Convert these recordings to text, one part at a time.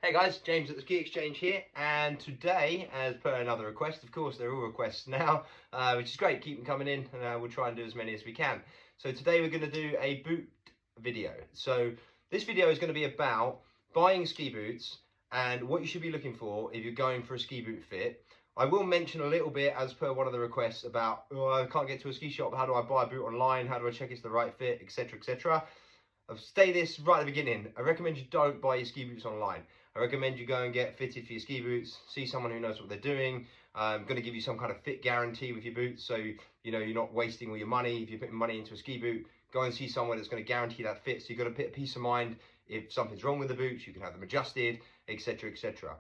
Hey guys, James at the Ski Exchange here, and today, as per another request, of course they're all requests now, which is great, keep them coming in, and we'll try and do as many as we can. So today we're going to do a boot video. So this video is going to be about buying ski boots and what you should be looking for if you're going for a ski boot fit. I will mention a little bit, as per one of the requests, about, oh, I can't get to a ski shop, how do I buy a boot online, how do I check it's the right fit, etc, etc. I'll say this right at the beginning, I recommend you don't buy your ski boots online. I recommend you go and get fitted for your ski boots, see someone who knows what they're doing. I'm going to give you some kind of fit guarantee with your boots, so you know you're not wasting all your money. If you're putting money into a ski boot, go and see someone that's going to guarantee that fit, so you've got a bit of peace of mind. If something's wrong with the boots, you can have them adjusted, etc, etc.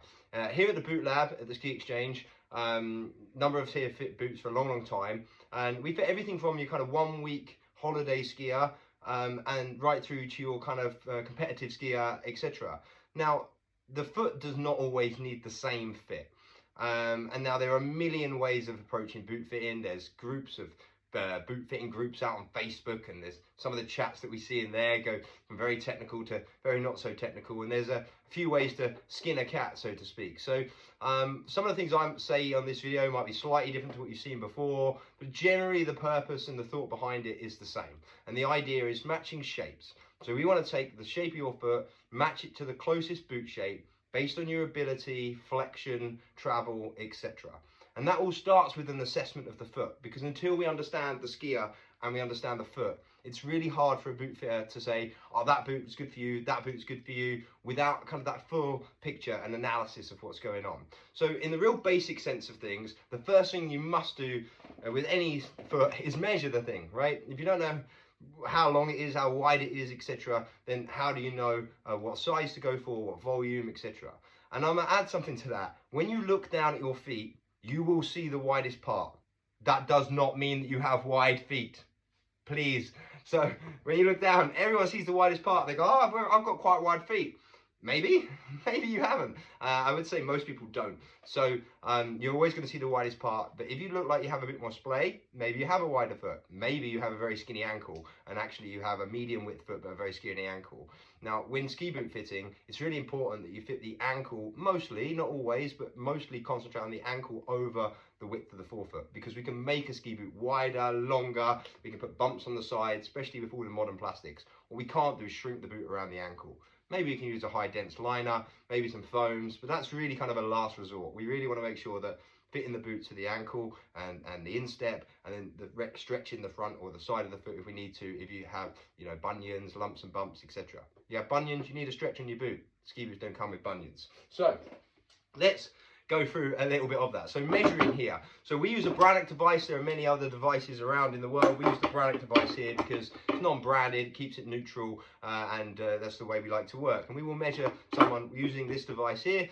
Here at the Boot Lab at the Ski Exchange, number of us here fit boots for a long time, and we fit everything from your kind of 1 week holiday skier and right through to your kind of competitive skier, etc. Now, the foot does not always need the same fit. And now there are a million ways of approaching boot fitting. There's groups of boot fitting groups out on Facebook, and there's some of the chats that we see in there go from very technical to very not so technical, and there's a few ways to skin a cat, so to speak. So some of the things I say on this video might be slightly different to what you've seen before, but generally the purpose and the thought behind it is the same, and the idea is matching shapes. So we want to take the shape of your foot, match it to the closest boot shape based on your ability, flexion, travel, etc. And that all starts with an assessment of the foot, because until we understand the skier and we understand the foot, it's really hard for a boot fitter to say, oh, that boot is good for you, that boot is good for you, without kind of that full picture and analysis of what's going on. So in the real basic sense of things, the first thing you must do with any foot is measure the thing, right? If you don't know how long it is, how wide it is, etc., then how do you know what size to go for, what volume, etc. And I'm going to add something to that. When you look down at your feet, you will see the widest part. That does not mean that you have wide feet, please. So when you look down, everyone sees the widest part. They go, oh, I've got quite wide feet. Maybe you haven't. I would say most people don't. So you're always going to see the widest part, but if you look like you have a bit more splay, maybe you have a wider foot. Maybe you have a very skinny ankle, and actually you have a medium width foot but a very skinny ankle. Now, when ski boot fitting, it's really important that you fit the ankle mostly, not always, but mostly concentrate on the ankle over the width of the forefoot, because we can make a ski boot wider, longer. We can put bumps on the side, especially with all the modern plastics. What we can't do is shrink the boot around the ankle. Maybe you can use a high dense liner, maybe some foams, but that's really kind of a last resort. We really want to make sure that fitting the boot to the ankle and the instep, and then the stretching the front or the side of the foot if we need to, if you have, you know, bunions, lumps and bumps, etc. You have bunions, you need a stretch on your boot. Ski boots don't come with bunions. So let's go through a little bit of that. So measuring here. So we use a Brannock device. There are many other devices around in the world. We use the Brannock device here because it's non-branded, it keeps it neutral, and that's the way we like to work. And we will measure someone using this device here,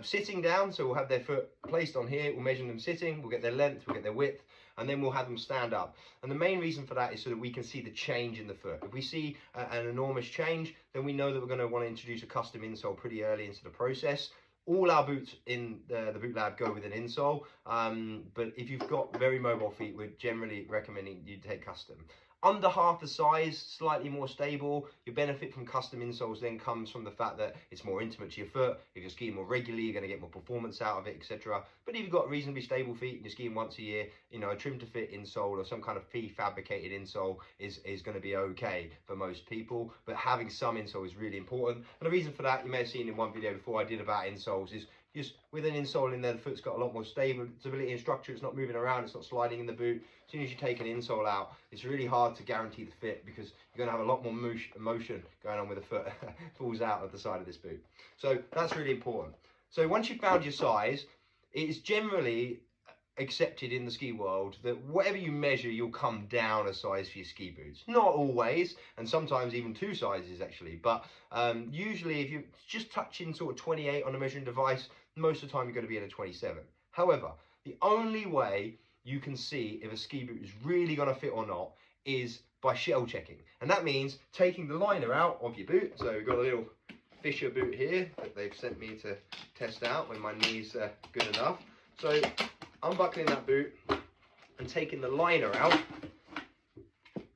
sitting down. So we'll have their foot placed on here. We'll measure them sitting. We'll get their length, we'll get their width, and then we'll have them stand up. And the main reason for that is so that we can see the change in the foot. If we see an enormous change, then we know that we're going to want to introduce a custom insole pretty early into the process. All our boots in the Boot Lab go with an insole, but if you've got very mobile feet, we're generally recommending you take custom. Under half the size, slightly more stable. Your benefit from custom insoles then comes from the fact that it's more intimate to your foot. If you're skiing more regularly, you're going to get more performance out of it, etc. But if you've got reasonably stable feet and you're skiing once a year, you know, a trim to fit insole or some kind of prefabricated insole is going to be okay for most people. But having some insole is really important. And the reason for that, you may have seen in one video before I did about insoles, is just with an insole in there, the foot's got a lot more stability and structure. It's not moving around, it's not sliding in the boot. As soon as you take an insole out, it's really hard to guarantee the fit, because you're going to have a lot more motion going on with the foot falls out of the side of this boot. So that's really important. So once you've found your size, it is generally accepted in the ski world that whatever you measure, you'll come down a size for your ski boots. Not always, and sometimes even 2 sizes actually, but usually if you're just touching sort of 28 on a measuring device, most of the time you're going to be at a 27. However, the only way you can see if a ski boot is really going to fit or not is by shell checking. And that means taking the liner out of your boot. So we've got a little Fisher boot here that they've sent me to test out when my knees are good enough. So unbuckling that boot and taking the liner out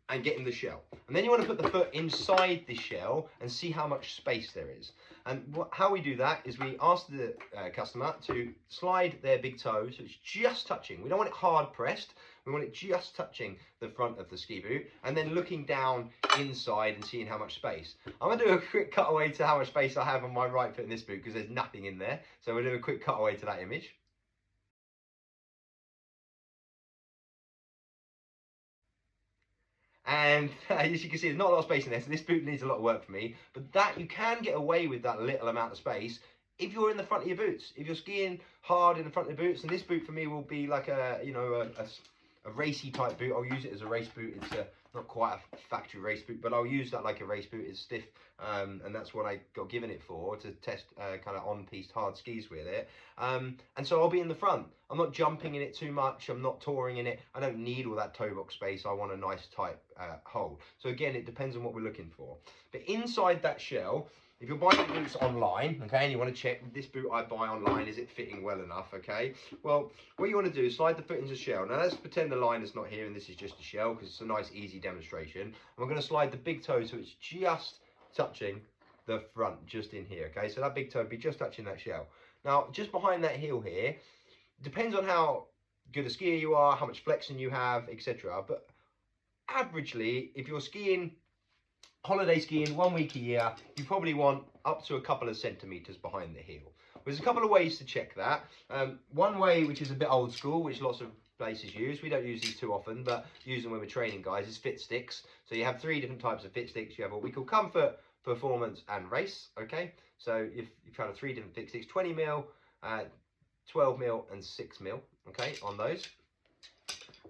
and getting the shell. And then you want to put the foot inside the shell and see how much space there is. And how we do that is we ask the customer to slide their big toe so it's just touching. We don't want it hard pressed. We want it just touching the front of the ski boot and then looking down inside and seeing how much space. I'm going to do a quick cutaway to how much space I have on my right foot in this boot because there's nothing in there. So we'll do a quick cutaway to that image. And as you can see, there's not a lot of space in there, so this boot needs a lot of work for me. But that you can get away with that little amount of space if you're in the front of your boots. If you're skiing hard in the front of the boots, and this boot for me will be like a, you know, a racy type boot. I'll use it as a race boot. It's not quite a factory race boot, but I'll use that like a race boot. It's stiff, and that's what I got given it for, to test kind of on-piste hard skis with it. And so I'll be in the front. I'm not jumping in it too much. I'm not touring in it. I don't need all that toe box space. I want a nice tight hole. So again, it depends on what we're looking for. But inside that shell, if you're buying boots online, okay, and you want to check this boot I buy online, is it fitting well enough, okay? Well, what you want to do is slide the foot into the shell. Now let's pretend the line is not here and this is just a shell because it's a nice easy demonstration. And we're going to slide the big toe so it's just touching the front, just in here, okay? So that big toe would be just touching that shell. Now, just behind that heel here, depends on how good a skier you are, how much flexion you have, etc. But averagely, if you're skiing holiday skiing 1 week a year, you probably want up to a couple of centimeters behind the heel. There's a couple of ways to check that. One way, which is a bit old school, which lots of places use, we don't use these too often, but use them when we're training guys, is fit sticks. So you have 3 different types of fit sticks. You have what we call comfort, performance and race, okay? So you've kind of 3 different fit sticks, 20 mil, 12 mil and 6 mil, okay, on those.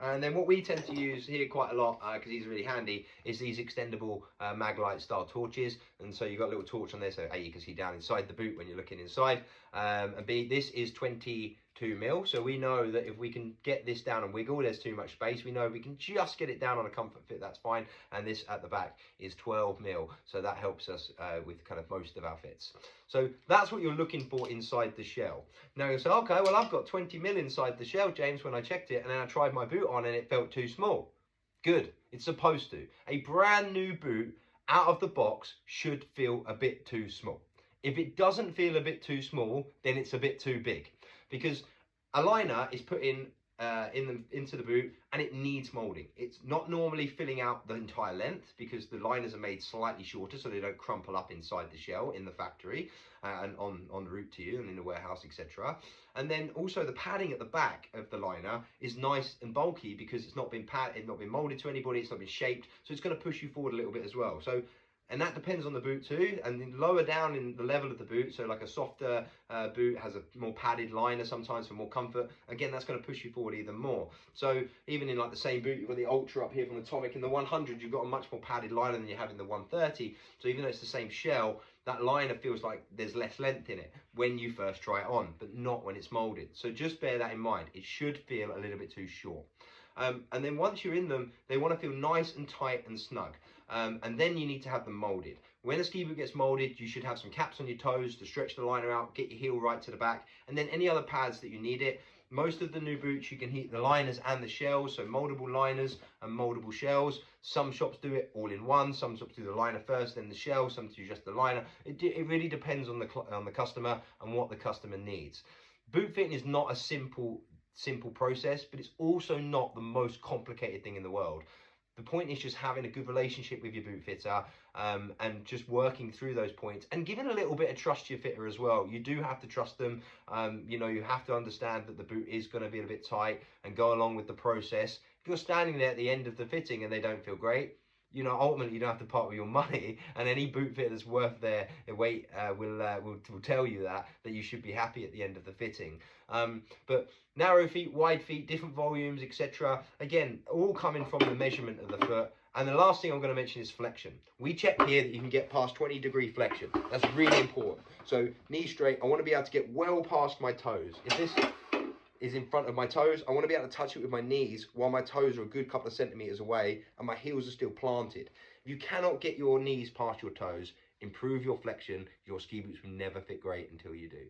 And then what we tend to use here quite a lot, because these are really handy, is these extendable Maglite style torches. And so you've got a little torch on there, so A, you can see down inside the boot when you're looking inside. And B, this is 22 mil. So we know that if we can get this down and wiggle, there's too much space. We know we can just get it down on a comfort fit, that's fine. And this at the back is 12 mil. So that helps us with kind of most of our fits. So that's what you're looking for inside the shell. Now you'll say, okay, well, I've got 20 mil inside the shell, James, when I checked it, and then I tried my boot on and it felt too small. Good, it's supposed to. A brand new boot out of the box should feel a bit too small. If it doesn't feel a bit too small, then it's a bit too big, because a liner is put into the boot and it needs molding. It's not normally filling out the entire length because the liners are made slightly shorter so they don't crumple up inside the shell in the factory and on route to you and in the warehouse, etc. And then also the padding at the back of the liner is nice and bulky because it's not been molded to anybody, it's not been shaped, so it's going to push you forward a little bit as well. So, and that depends on the boot too, and then lower down in the level of the boot, so like a softer boot has a more padded liner sometimes for more comfort, again that's going to push you forward even more. So even in like the same boot, you've got the Ultra up here from Atomic, in the 100 you've got a much more padded liner than you have in the 130, so even though it's the same shell, that liner feels like there's less length in it when you first try it on, but not when it's molded. So just bear that in mind, it should feel a little bit too short. And then once you're in them, they want to feel nice and tight and snug. And then you need to have them molded. When a ski boot gets molded, you should have some caps on your toes to stretch the liner out, get your heel right to the back, and then any other pads that you need it. Most of the new boots, you can heat the liners and the shells, so moldable liners and moldable shells. Some shops do it all in one. Some shops do the liner first, then the shell. Some do just the liner. It really depends on the customer and what the customer needs. Boot fitting is not a simple process, but it's also not the most complicated thing in the world. The point is just having a good relationship with your boot fitter and just working through those points and giving a little bit of trust to your fitter as well. You do have to trust them. You know, you have to understand that the boot is going to be a bit tight and go along with the process. If you're standing there at the end of the fitting and they don't feel great, you know, ultimately you don't have to part with your money, and any boot fitter that's worth their weight will tell you that you should be happy at the end of the fitting. But narrow feet, wide feet, different volumes, etc. Again, all coming from the measurement of the foot. And the last thing I'm going to mention is flexion. We check here that you can get past 20-degree flexion. That's really important. So knee straight, I want to be able to get well past my toes. If this is in front of my toes, I want to be able to touch it with my knees while my toes are a good couple of centimeters away and my heels are still planted. If you cannot get your knees past your toes, improve your flexion. Your ski boots will never fit great until you do.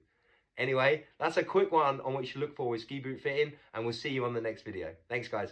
Anyway, that's a quick one on what you should look for with ski boot fitting, and we'll see you on the next video. Thanks, guys.